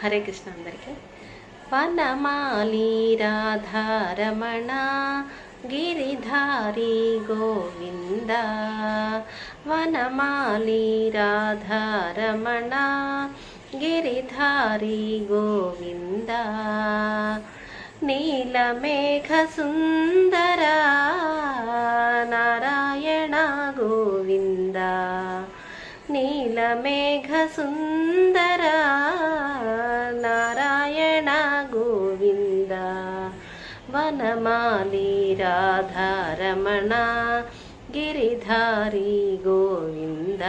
హరే కృష్ణ అందరికీ. వనమాలి రాధారమణ గిరిధారి గోవింద, వనమాలి రాధారమణ గిరిధారి గోవింద, నీలమేఘ సుందర నారాయణ గోవింద, నీలమేఘ సుందర నారాయణ గోవింద, వనమాలి రాధారమణ గిరిధారి గోవింద,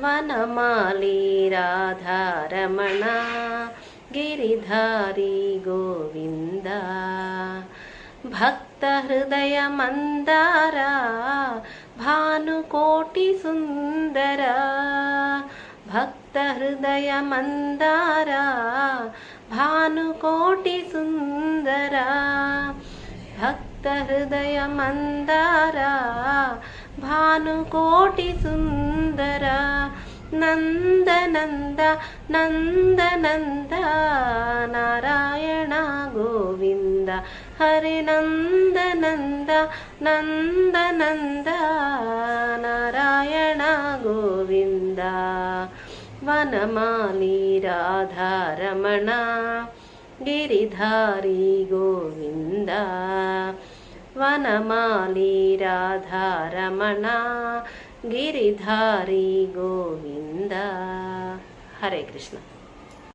వనమాలి రాధారమణ గిరిధారి గోవింద, భక్త హృదయ మందార భానుకోటి సుందర, భక్త హృదయ మందార భానుకోటి సుందర, భక్త హృదయ మందార భానుకోటి సుందర, నందనంద నందనంద నారాయణ గోవింద, హరి నందనంద నందనంద నారాయణ గోవింద, వనమాలి రాధారమణ గిరిధారి గోవింద, వనమాలి రాధారమణ గిరిధారి గోవింద. హరే కృష్ణ.